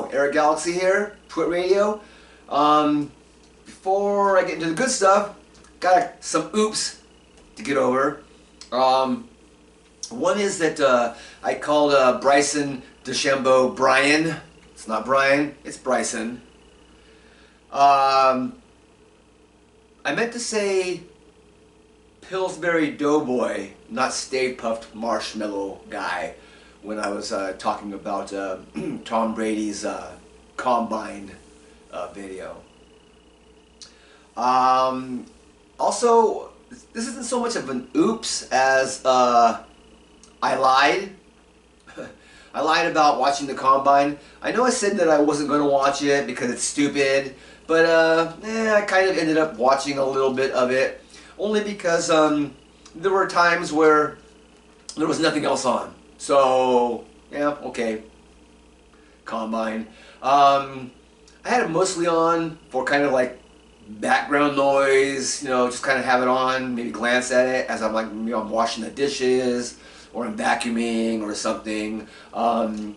Hello, Eric Galaxy here, Twit Radio. Before I get into the good stuff, got some oops to get over. One is that I called Bryson DeChambeau Brian. It's not Brian, it's Bryson. I meant to say Pillsbury Doughboy, not Stay Puft Marshmallow Guy, when I was talking about Tom Brady's Combine video. Also, this isn't so much of an oops as I lied. I lied about watching the Combine. I know I said that I wasn't going to watch it because it's stupid, but I kind of ended up watching a little bit of it, only because there were times where there was nothing else on. So, yeah, okay. Combine. I had it mostly on for kind of like background noise, you know, just kind of have it on, maybe glance at it as I'm like, you know, I'm washing the dishes or I'm vacuuming or something. Yeah,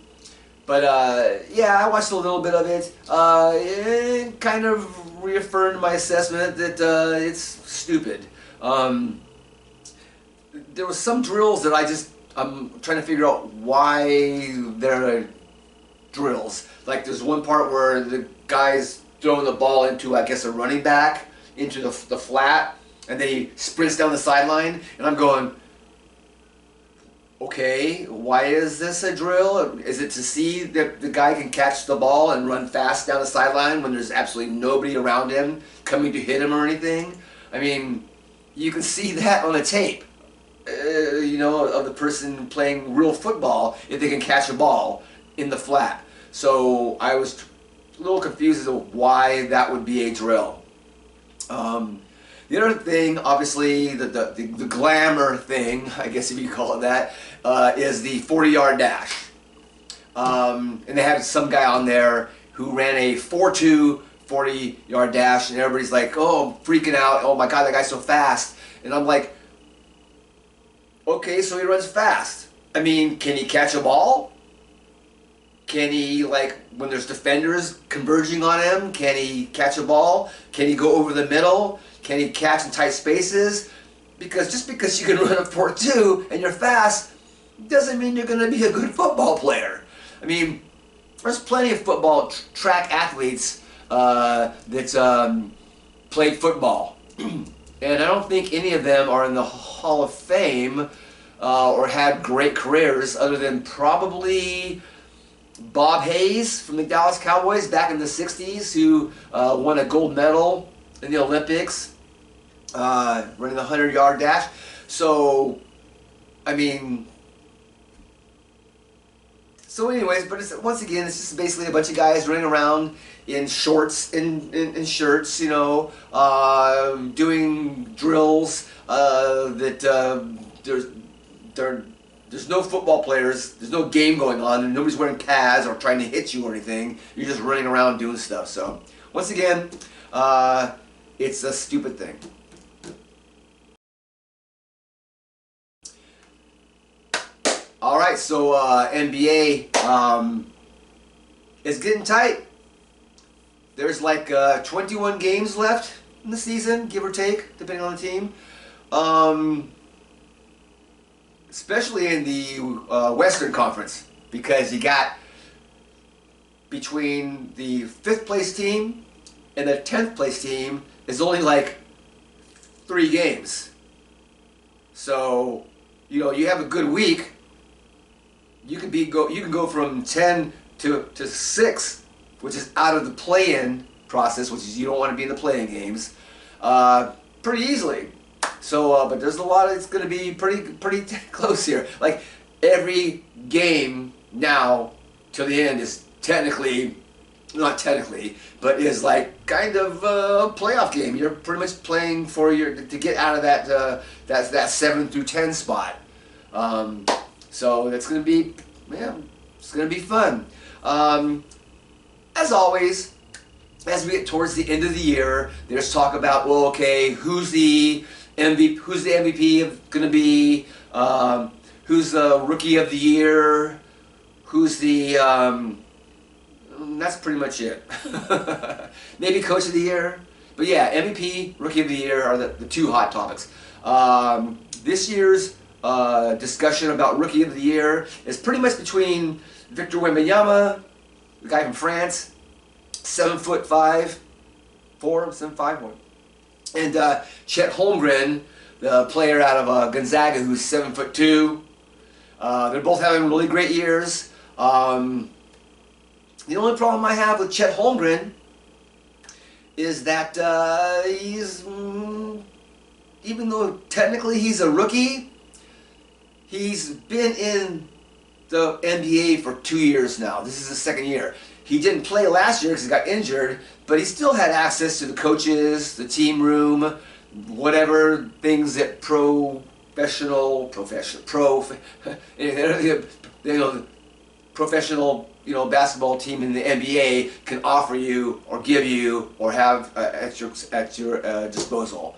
I watched a little bit of it. It kind of reaffirmed my assessment that it's stupid. There was some drills that I'm trying to figure out why they're drills. Like there's one part where the guy's throwing the ball into, I guess, a running back into the flat, and then he sprints down the sideline, and I'm going, okay, why is this a drill? Is it to see that the guy can catch the ball and run fast down the sideline when there's absolutely nobody around him coming to hit him or anything? I mean, you can see that on a tape. You know, of the person playing real football, if they can catch a ball in the flat. So I was a little confused as to why that would be a drill. The other thing, obviously, the glamour thing, I guess if you call it that, is the 40-yard dash. And they had some guy on there who ran a 4.2 40-yard dash, and everybody's like, oh, I'm freaking out, oh my god, that guy's so fast. And I'm like, okay, so he runs fast. I mean, can he catch a ball? Can he, like, when there's defenders converging on him, can he catch a ball? Can he go over the middle? Can he catch in tight spaces? Because just because you can run a 4.2 and you're fast doesn't mean you're going to be a good football player. I mean, there's plenty of football track athletes that played football. And I don't think any of them are in the Hall of Fame or had great careers, other than probably Bob Hayes from the Dallas Cowboys back in the 60s, who won a gold medal in the Olympics running the 100-yard dash. So, I mean, so anyways, but once again, it's just basically a bunch of guys running around in shorts, in shirts, you know, doing drills that there's no football players, there's no game going on, and nobody's wearing pads or trying to hit you or anything. You're just running around doing stuff. So, once again, it's a stupid thing. Alright, so NBA is getting tight. There's like 21 games left in the season, give or take, depending on the team. Especially in the Western Conference, because you got between the 5th place team and the 10th place team is only like 3 games. So, you know, you have a good week. You can go from 10 to 6, which is out of the play-in process, which is you don't want to be in the play-in games, pretty easily. So, but there's a lot. It's going to be pretty close here. Like every game now till the end is technically, not technically, but is like kind of a playoff game. You're pretty much playing for to get out of that 7 through 10 spot. So that's going to be, yeah, it's going to be fun. As always, as we get towards the end of the year, there's talk about, well, okay, who's the MVP going to be? Who's the Rookie of the Year? Who's the that's pretty much it. Maybe Coach of the Year. But yeah, MVP, Rookie of the Year are the two hot topics. This year's discussion about Rookie of the Year is pretty much between Victor Wembanyama, the guy from France, 7'5", 7'5", and Chet Holmgren, the player out of Gonzaga, who's 7'2". They're both having really great years. The only problem I have with Chet Holmgren is that he's, even though technically he's a rookie, he's been in the NBA for 2 years now. This is his second year. He didn't play last year because he got injured, but he still had access to the coaches, the team room, whatever things that professional basketball team in the NBA can offer you or give you or have at your disposal.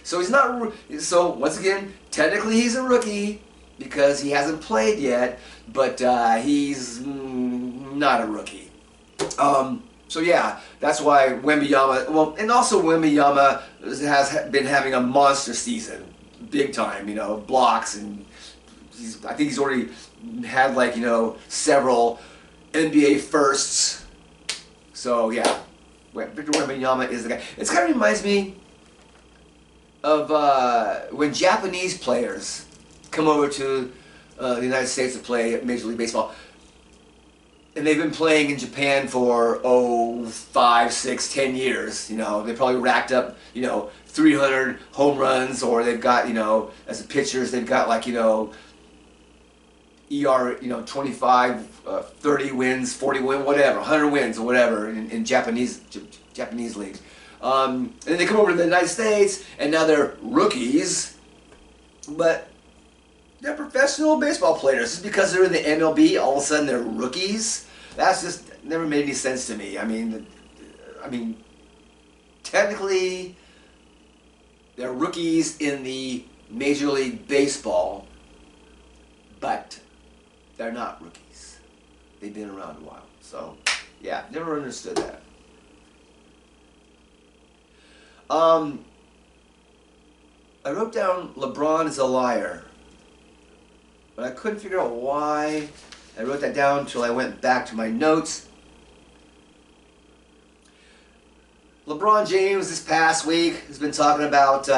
So he's not. So once again, technically he's a rookie because he hasn't played yet, but he's not a rookie. So yeah, that's why Wembanyama. Well, and also Wembanyama has been having a monster season, big time. Blocks, and I think he's already had several NBA firsts. So yeah, Victor Wembanyama is the guy. It kind of reminds me of when Japanese players come over to the United States to play Major League Baseball. And they've been playing in Japan for 5, 6, 10 years. They probably racked up 300 home runs, or they've got as the pitchers they've got ER 25, 30 wins, 40 wins, whatever, 100 wins or whatever in Japanese leagues. And then they come over to the United States, and now they're rookies, but they're professional baseball players. Just because they're in the MLB, all of a sudden they're rookies. That's just never made any sense to me. I mean, technically, they're rookies in the Major League Baseball, but they're not rookies. They've been around a while. So, yeah, never understood that. I wrote down LeBron is a liar, but I couldn't figure out why. I wrote that down until I went back to my notes. LeBron James this past week has been talking about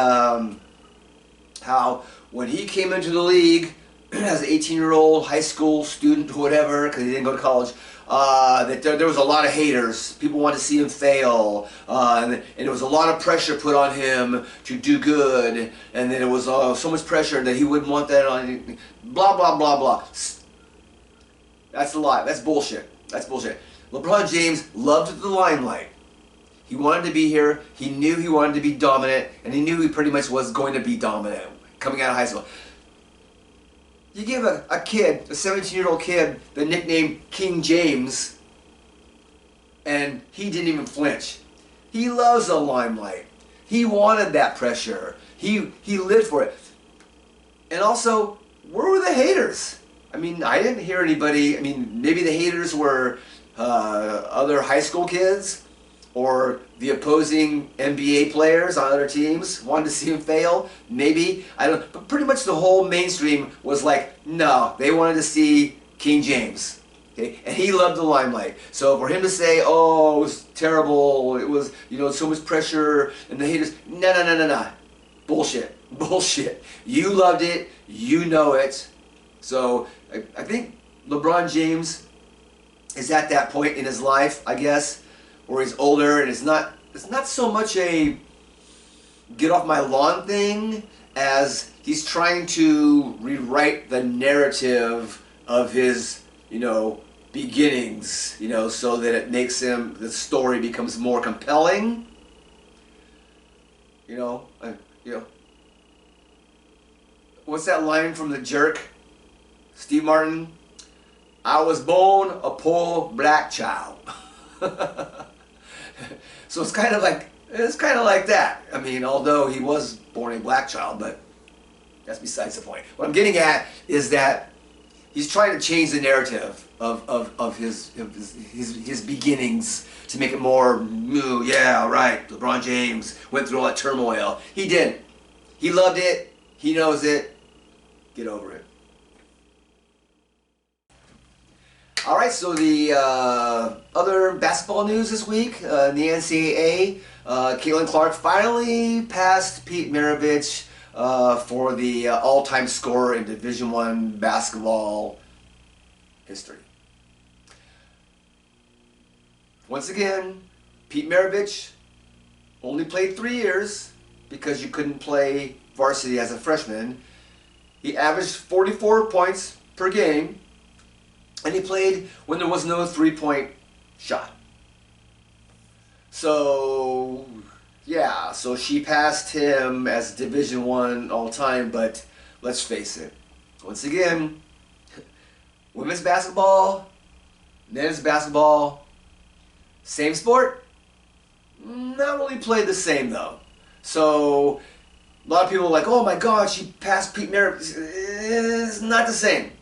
how when he came into the league as an 18-year-old high school student or whatever, because he didn't go to college, that there was a lot of haters. People wanted to see him fail, and there was a lot of pressure put on him to do good, and then it was so much pressure that he wouldn't want that on. Blah blah blah blah. That's a lie. That's bullshit. That's bullshit. LeBron James loved the limelight. He wanted to be here. He knew he wanted to be dominant, and he knew he pretty much was going to be dominant coming out of high school. You give a kid, a 17-year-old kid, the nickname King James, and he didn't even flinch. He loves the limelight. He wanted that pressure. He lived for it. And also, where were the haters? I mean, I didn't hear anybody. I mean, maybe the haters were other high school kids or the opposing NBA players on other teams wanted to see him fail. Maybe. I don't. But pretty much the whole mainstream was like, no, they wanted to see King James. Okay? And he loved the limelight. So for him to say, oh, it was terrible, it was, so much pressure, and the haters, no. Bullshit. Bullshit. You loved it. You know it. So I think LeBron James is at that point in his life, I guess, where he's older, and it's not so much a get off my lawn thing as he's trying to rewrite the narrative of his, beginnings, so that it makes the story becomes more compelling. What's that line from The Jerk? Steve Martin, I was born a poor black child. So it's kind of like that. I mean, although he was born a black child, but that's besides the point. What I'm getting at is that he's trying to change the narrative. of his beginnings to make it more, ooh, yeah, right, LeBron James went through all that turmoil. He didn't. He loved it. He knows it. Get over it. All right, so the other basketball news this week, in the NCAA, Caitlin Clark finally passed Pete Maravich for the all-time scorer in Division I basketball history. Once again, Pete Maravich only played 3 years because you couldn't play varsity as a freshman. He averaged 44 points per game, and he played when there was no three-point shot. So, yeah, so she passed him as Division I all-time, but let's face it, once again, women's basketball, men's basketball, same sport, not really played the same though. So a lot of people are like, oh my God, she passed Pete Maravich. It's not the same.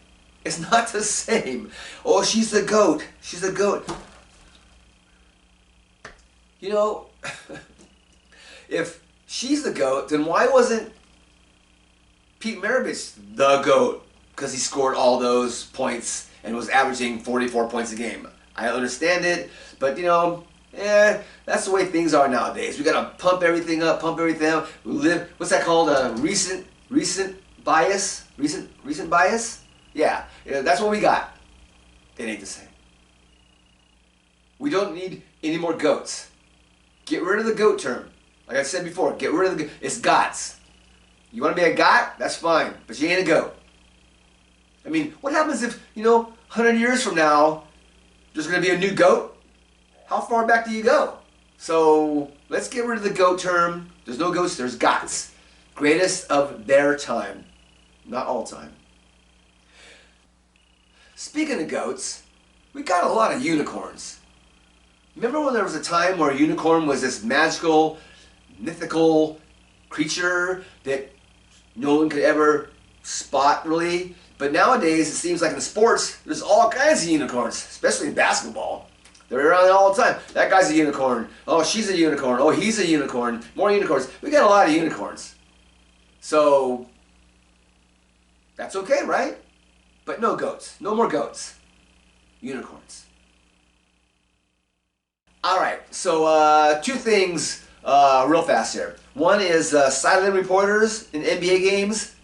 It's not the same. Oh, she's the GOAT. She's the GOAT. You know, if she's the GOAT, then why wasn't Pete Maravich the GOAT? Because he scored all those points and was averaging 44 points a game. I understand it, but you know, that's the way things are nowadays. We gotta pump everything up, pump everything up. We live, what's that called? Recent bias? Recent bias? Yeah, that's what we got. It ain't the same. We don't need any more GOATs. Get rid of the GOAT term. Like I said before, get rid of the GOAT. It's GOTs. You wanna be a GOT? That's fine, but you ain't a GOAT. I mean, what happens if, 100 years from now, there's going to be a new GOAT? How far back do you go? So let's get rid of the GOAT term. There's no GOATs, there's GOTs. Greatest of their time, not all time. Speaking of GOATs, we got a lot of unicorns. Remember when there was a time where a unicorn was this magical, mythical creature that no one could ever spot really? But nowadays, it seems like in sports, there's all kinds of unicorns, especially in basketball. They're around all the time. That guy's a unicorn. Oh, she's a unicorn. Oh, he's a unicorn. More unicorns. We got a lot of unicorns. So, that's okay, right? But no GOATs. No more GOATs. Unicorns. All right, so 2 things real fast here. One is silent reporters in NBA games.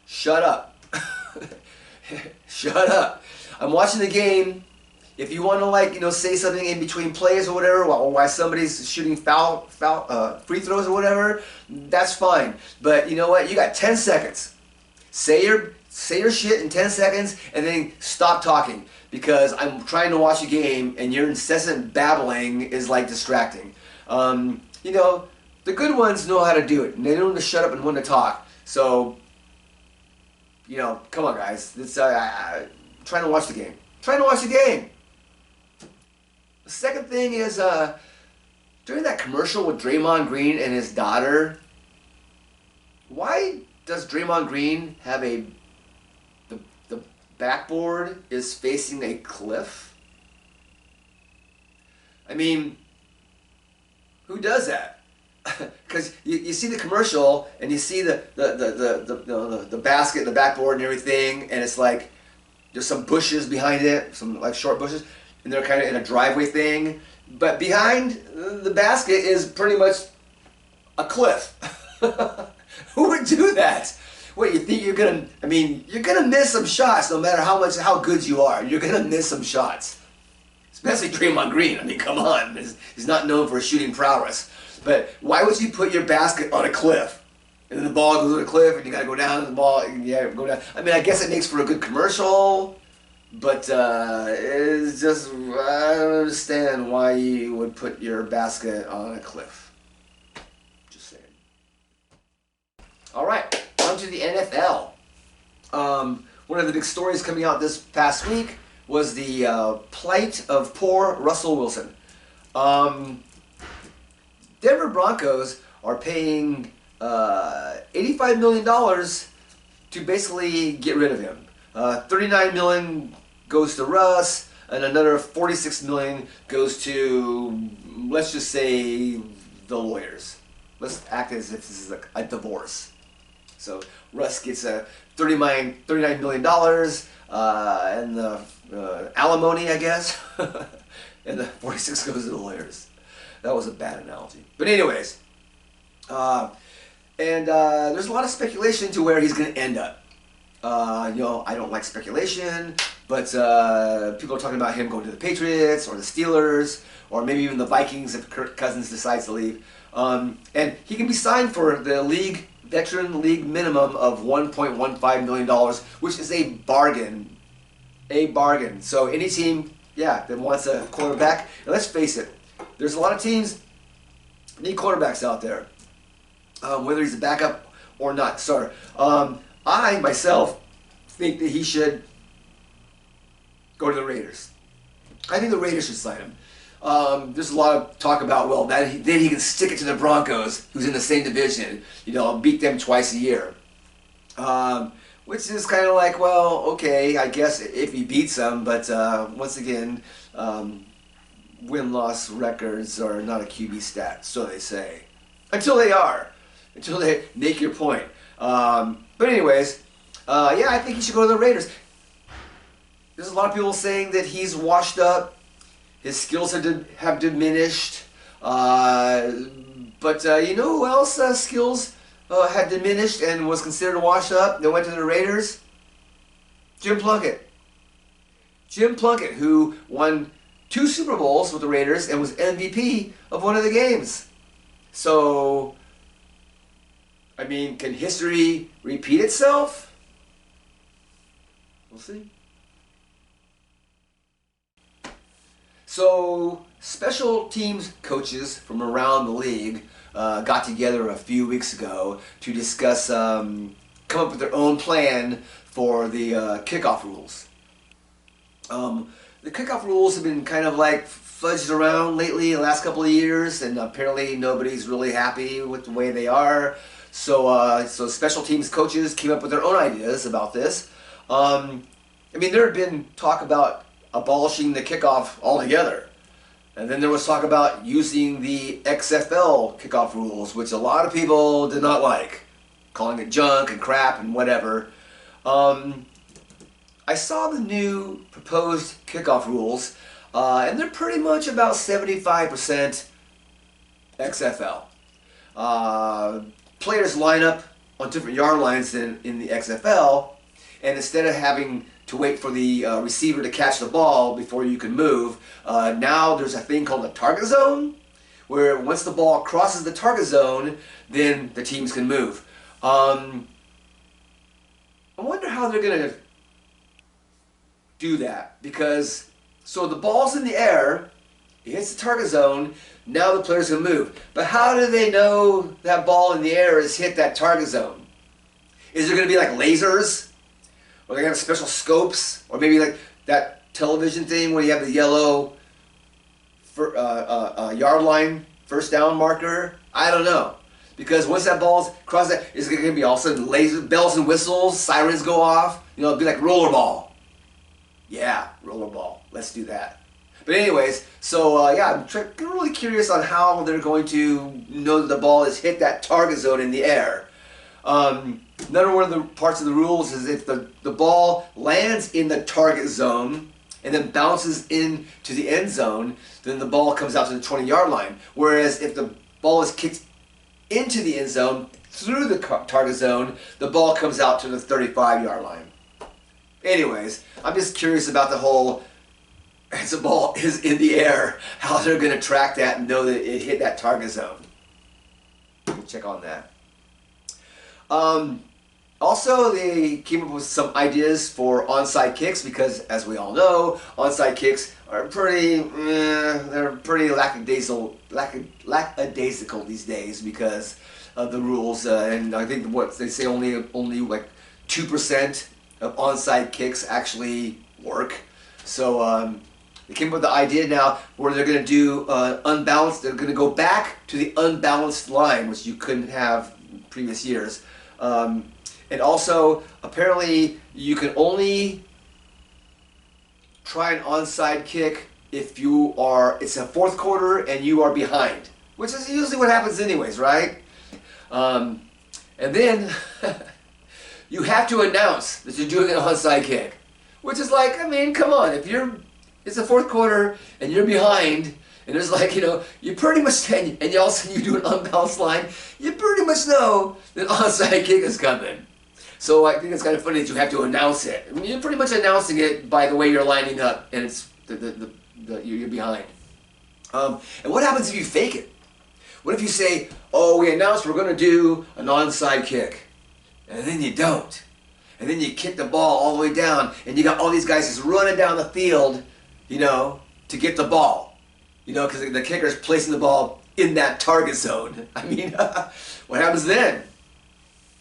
Shut up. Shut up. I'm watching the game. If you want to say something in between plays or whatever, while somebody's shooting free throws or whatever, that's fine. But you know what? You got 10 seconds. Say your shit in 10 seconds and then stop talking, because I'm trying to watch a game and your incessant babbling is like distracting. The good ones know how to do it, and they know when to shut up and when to talk. So, come on, guys. It's trying to watch the game. Trying to watch the game. The second thing is during that commercial with Draymond Green and his daughter. Why does Draymond Green have the backboard is facing a cliff? I mean, who does that? Because you see the commercial and you see the basket, the backboard and everything, and it's like there's some bushes behind it, some like short bushes, and they're kind of in a driveway thing. But behind the basket is pretty much a cliff. Who would do that? What, you think you're gonna miss some shots no matter how good you are. You're gonna miss some shots. Especially Draymond Green. I mean, come on. He's not known for shooting prowess. But why would you put your basket on a cliff? And then the ball goes to the cliff and you gotta go down and the ball, go down. I mean, I guess it makes for a good commercial, but it's just, I don't understand why you would put your basket on a cliff. Just saying. All right, on to the NFL. One of the big stories coming out this past week was the plight of poor Russell Wilson. Denver Broncos are paying $85 million to basically get rid of him. $39 million goes to Russ, and another $46 million goes to, let's just say, the lawyers. Let's act as if this is a divorce. So Russ gets a $39 million and the alimony, I guess, and the 46 goes to the lawyers. That was a bad analogy. But anyways, there's a lot of speculation to where he's going to end up. I don't like speculation, but people are talking about him going to the Patriots or the Steelers or maybe even the Vikings if Kirk Cousins decides to leave. And he can be signed for the veteran league minimum of $1.15 million, which is a bargain. A bargain. So any team, that wants a quarterback, and let's face it, there's a lot of teams need quarterbacks out there, whether he's a backup or not. Sorry. I, myself, think that he should go to the Raiders. I think the Raiders should sign him. There's a lot of talk about, well, then he can stick it to the Broncos, who's in the same division, beat them twice a year. Which is kind of like, well, okay, I guess if he beats them, but once again, win-loss records are not a QB stat, so they say. Until they are. Until they make your point. But anyways, I think he should go to the Raiders. There's a lot of people saying that he's washed up. His skills have diminished. But you know who else skills had diminished and was considered washed up? They went to the Raiders. Jim Plunkett. Jim Plunkett, who won 2 Super Bowls with the Raiders and was MVP of one of the games. So, I mean, can history repeat itself? We'll see. So, special teams coaches from around the league got together a few weeks ago to discuss, come up with their own plan for the kickoff rules. The kickoff rules have been kind of like fudged around lately the last couple of years, and apparently nobody's really happy with the way they are. So special teams coaches came up with their own ideas about this. I mean, there had been talk about abolishing the kickoff altogether. And then there was talk about using the XFL kickoff rules, which a lot of people did not like, calling it junk and crap and whatever. I saw the new proposed kickoff rules, and they're pretty much about 75% XFL. Players line up on different yard lines than in the XFL, and instead of having to wait for the receiver to catch the ball before you can move, now there's a thing called the target zone, where once the ball crosses the target zone, then the teams can move. I wonder how they're going to do that, because so the ball's in the air, it hits the target zone, now the players can move. But how do they know that ball in the air has hit that target zone? Is there going to be like lasers? Or they're going to have special scopes? Or maybe like that television thing where you have the yellow yard line first down marker? I don't know. Because once that ball's crossed that, is it going to be all of a sudden laser, bells and whistles, sirens go off? It'll be like rollerball. Yeah, rollerball. Let's do that. But anyways, so I'm really curious on how they're going to know that the ball has hit that target zone in the air. Another one of the parts of the rules is if the ball lands in the target zone and then bounces into the end zone, then the ball comes out to the 20-yard line. Whereas if the ball is kicked into the end zone through the target zone, the ball comes out to the 35-yard line. Anyways, I'm just curious about the whole, as the ball is in the air, how they're going to track that and know that it hit that target zone. Let me check on that. Also, they came up with some ideas for onside kicks because, as we all know, onside kicks are they're pretty lackadaisical these days because of the rules. And I think what they say only like 2% of onside kicks actually work. So they came up with the idea now where they're going to do unbalanced. They're going to go back to the unbalanced line, which you couldn't have in previous years. And also, apparently, you can only try an onside kick if it's a fourth quarter and you are behind, which is usually what happens anyways, right? And then you have to announce that you're doing an onside kick, which is like, I mean, come on, it's a fourth quarter and you're behind, and there's like, you pretty much, and you also you do an unbalanced line, you pretty much know that onside kick is coming. So I think it's kind of funny that you have to announce it. I mean, you're pretty much announcing it by the way you're lining up, and it's you're behind. And what happens if you fake it? What if you say, oh, we announced we're going to do an onside kick, and then you don't? And then you kick the ball all the way down, and you got all these guys just running down the field, to get the ball. Because the kicker's placing the ball in that target zone. I mean, what happens then?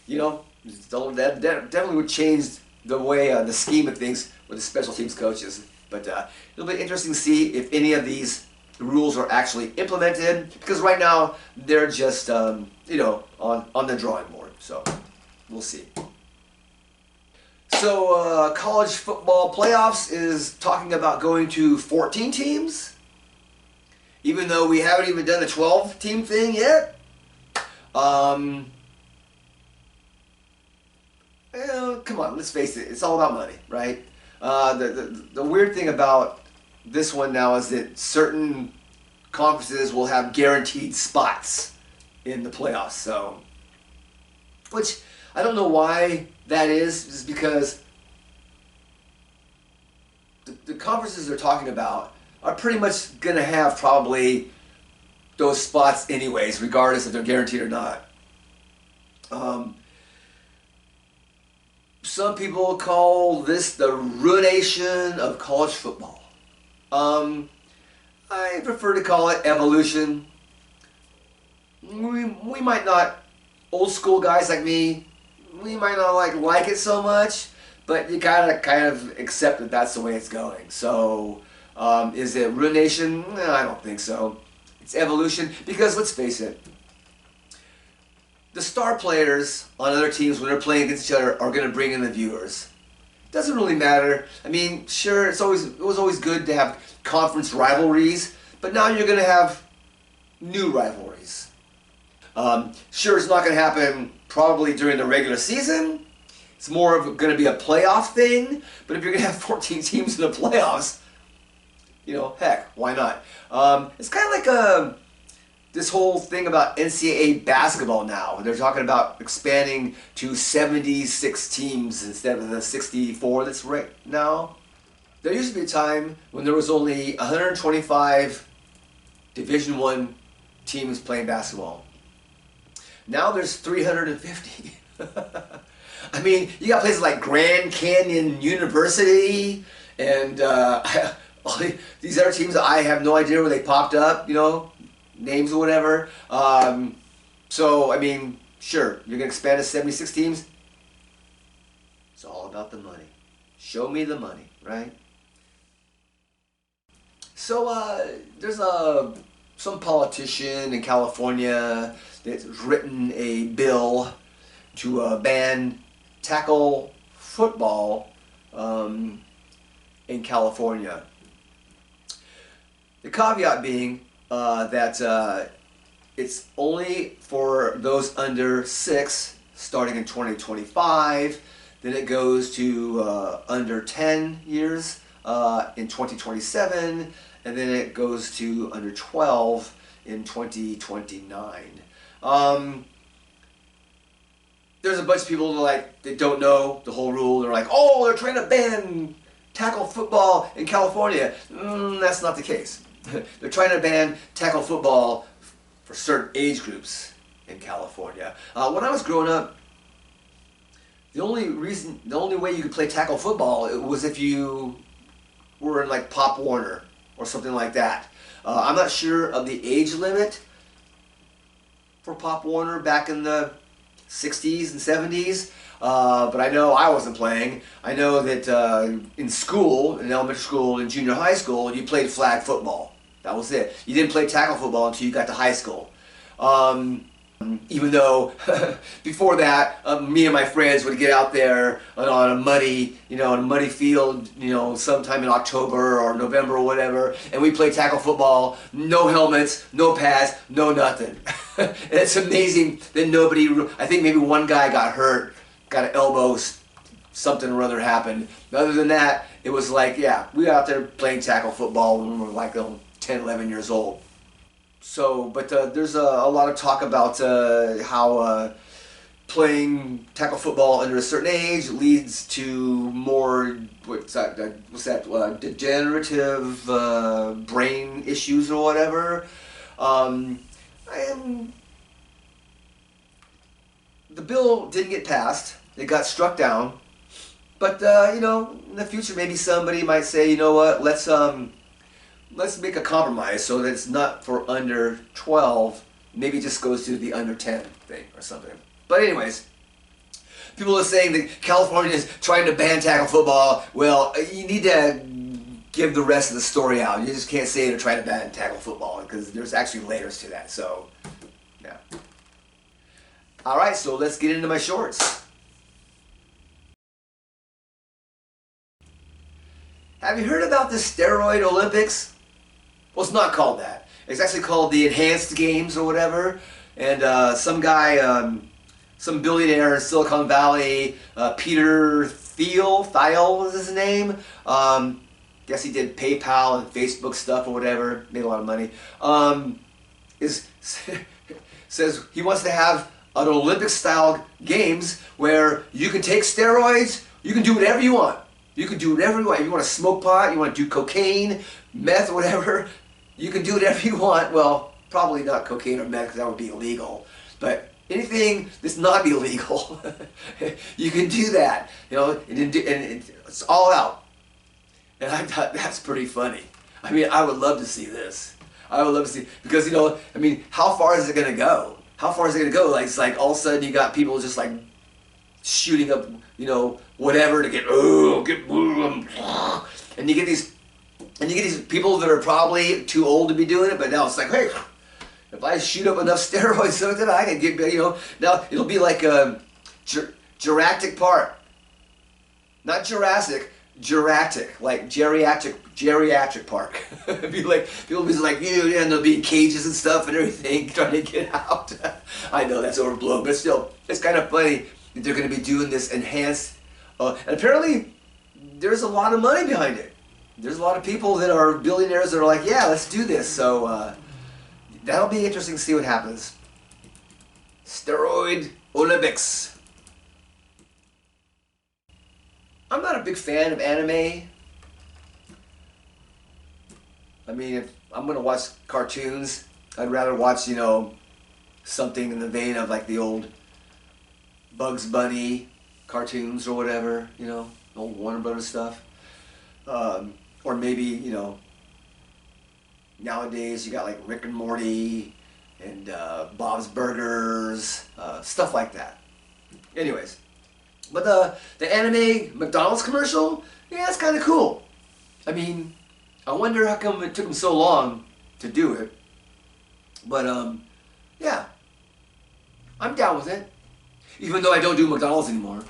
That definitely would change the way, the scheme of things with the special teams coaches. But it'll be interesting to see if any of these rules are actually implemented, because right now they're just, on the drawing board. So we'll see. So college football playoffs is talking about going to 14 teams, even though we haven't even done the 12-team thing yet. Come on, let's face it, it's all about money, right? The weird thing about this one now is that certain conferences will have guaranteed spots in the playoffs. So, which I don't know why that is, just because the conferences they're talking about are pretty much going to have probably those spots anyways, regardless if they're guaranteed or not. Some people call this the ruination of college football. I prefer to call it evolution. We might not, old school guys like me, we might not like it so much, but you gotta kind of accept that that's the way it's going. So, is it ruination? No, I don't think so. It's evolution, because let's face it, the star players on other teams, when they're playing against each other, are going to bring in the viewers. Doesn't really matter. I mean, sure, it was always good to have conference rivalries, but now you're going to have new rivalries. Sure, it's not going to happen probably during the regular season. It's more of going to be a playoff thing. But if you're going to have 14 teams in the playoffs, heck, why not? It's kind of like this whole thing about NCAA basketball now. They're talking about expanding to 76 teams instead of the 64 that's right now. There used to be a time when there was only 125 Division I teams playing basketball. Now there's 350. I mean, you got places like Grand Canyon University and all these other teams. I have no idea where they popped up, names or whatever. So, I mean, sure, you're going to expand to 76 teams. It's all about the money. Show me the money, right? So, there's some politician in California that's written a bill to ban tackle football in California. The caveat being that it's only for those under 6 starting in 2025, then it goes to under 10 years in 2027, and then it goes to under 12 in 2029. There's a bunch of people that don't know the whole rule. They're like, oh, they're trying to ban tackle football in California. That's not the case. They're trying to ban tackle football for certain age groups in California. When I was growing up, the only way you could play tackle football was if you were in Pop Warner or something like that. I'm not sure of the age limit for Pop Warner back in the 60s and 70s, but I know I wasn't playing. I know that in school, in elementary school and junior high school, you played flag football. That was it. You didn't play tackle football until you got to high school. Even though before that, me and my friends would get out there on a muddy, on a muddy field, sometime in October or November or whatever, and we play tackle football, no helmets, no pads, no nothing. And it's amazing that nobody, I think maybe one guy got hurt, got an elbow, something or other happened. But other than that, it was like, yeah, we were out there playing tackle football when we were like 10, 11 years old. So, but there's a lot of talk about how playing tackle football under a certain age leads to more, degenerative brain issues or whatever. The bill didn't get passed. It got struck down. But, in the future, maybe somebody might say, you know what, let's make a compromise so that it's not for under 12. Maybe it just goes to the under 10 thing or something. But anyways, people are saying that California is trying to ban tackle football. Well, you need to give the rest of the story out. You just can't say they're trying to ban tackle football because there's actually layers to that. So, yeah. All right, so let's get into my shorts. Have you heard about the steroid Olympics? Well, it's not called that. It's actually called the Enhanced Games or whatever. And some guy, some billionaire in Silicon Valley, Peter Thiel was his name. Guess he did PayPal and Facebook stuff or whatever. Made a lot of money. Says he wants to have an Olympic-style games where you can take steroids, you can do whatever you want. You can do whatever you want. If you want to smoke pot, you want to do cocaine, meth, whatever, you can do whatever you want. Well, probably not cocaine or meth because that would be illegal. But anything that's not illegal, you can do that. And it's all out. And I thought that's pretty funny. I mean, I would love to see this. I would love to see, because, how far is it going to go? How far is it going to go? Like, it's like all of a sudden you got people just like shooting up, whatever to get, and you get these people that are probably too old to be doing it, but now it's like, hey, if I shoot up enough steroids so that I can get, now it'll be like a Jurassic Park, not Jurassic, Jurassic, like geriatric park. It'd be like, people will be like, and they'll be in cages and stuff and everything, trying to get out. I know that's overblown, but still, it's kind of funny. They're going to be doing this enhanced, and apparently there's a lot of money behind it. There's a lot of people that are billionaires that are like, yeah, let's do this. So that'll be interesting to see what happens. Steroid Olympics. I'm not a big fan of anime. I mean, if I'm going to watch cartoons, I'd rather watch, something in the vein of like the old Bugs Bunny cartoons or whatever, old Warner Brothers stuff. Or maybe, nowadays you got like Rick and Morty and Bob's Burgers, stuff like that. Anyways, but the anime McDonald's commercial, yeah, it's kind of cool. I mean, I wonder how come it took them so long to do it. But yeah, I'm down with it. Even though I don't do McDonald's anymore.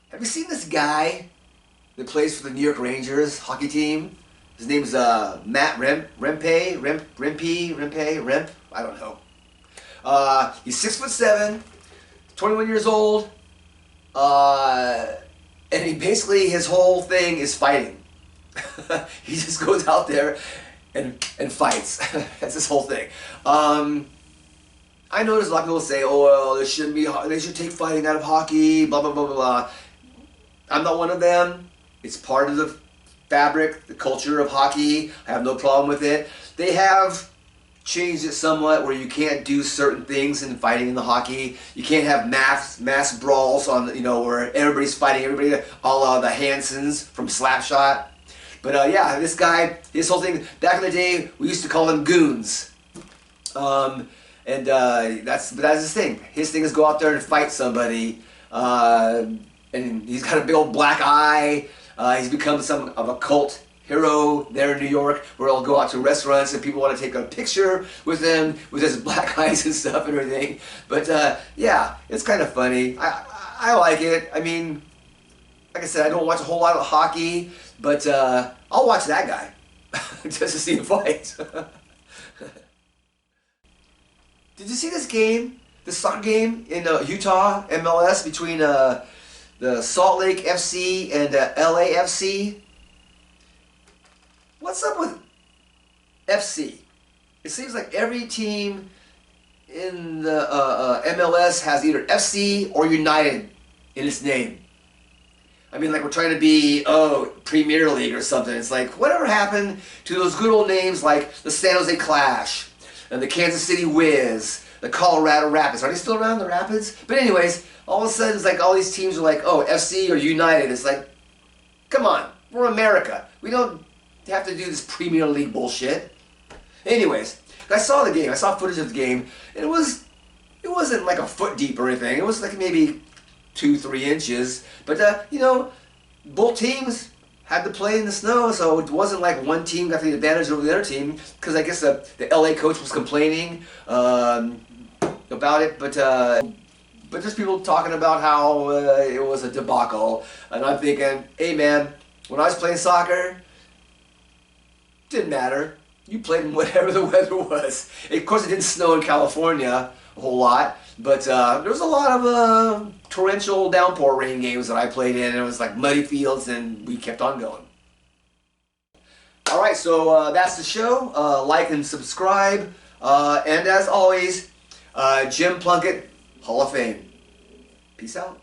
Have you seen this guy that plays for the New York Rangers hockey team? His name's Matt Rempe. I don't know. He's 6'7", 21 years old, and his whole thing is fighting. He just goes out there and fights. That's his whole thing. I know there's a lot of people say, oh, well, they should take fighting out of hockey, blah, blah, blah, blah, blah. I'm not one of them. It's part of the fabric, the culture of hockey. I have no problem with it. They have changed it somewhat where you can't do certain things in fighting in the hockey. You can't have mass brawls on, where everybody's fighting everybody, a la the Hansons from Slapshot. But yeah, this guy, his whole thing, back in the day, we used to call them goons. That's his thing. His thing is go out there and fight somebody. And he's got a big old black eye. He's become some of a cult hero there in New York, where I'll go out to restaurants and people want to take a picture with him with his black eyes and stuff and everything. But yeah, it's kind of funny. I like it. I mean, like I said, I don't watch a whole lot of hockey, but I'll watch that guy just to see him fight. Did you see this game, the soccer game in Utah MLS between the Salt Lake FC and LAFC? What's up with FC? It seems like every team in the MLS has either FC or United in its name. I mean, like we're trying to be, Premier League or something. It's like, whatever happened to those good old names like the San Jose Clash and the Kansas City Wiz, the Colorado Rapids? Are they still around, the Rapids? But anyways, all of a sudden it's like all these teams are like, oh, FC or United. It's like, come on, we're America. We don't have to do this Premier League bullshit. Anyways, I saw the game. I saw footage of the game, and it wasn't like a foot deep or anything. It was like maybe 2-3 inches. But you know, both teams had to play in the snow, so it wasn't like one team got the advantage over the other team. Because I guess the LA coach was complaining about it, but just people talking about how it was a debacle, and I'm thinking, hey man, when I was playing soccer, didn't matter. You played in whatever the weather was. Of course, it didn't snow in California a whole lot, but there was a lot of torrential downpour rain games that I played in, and it was like muddy fields, and we kept on going. Alright, so that's the show. Like and subscribe. And as always, Jim Plunkett, Hall of Fame. Peace out.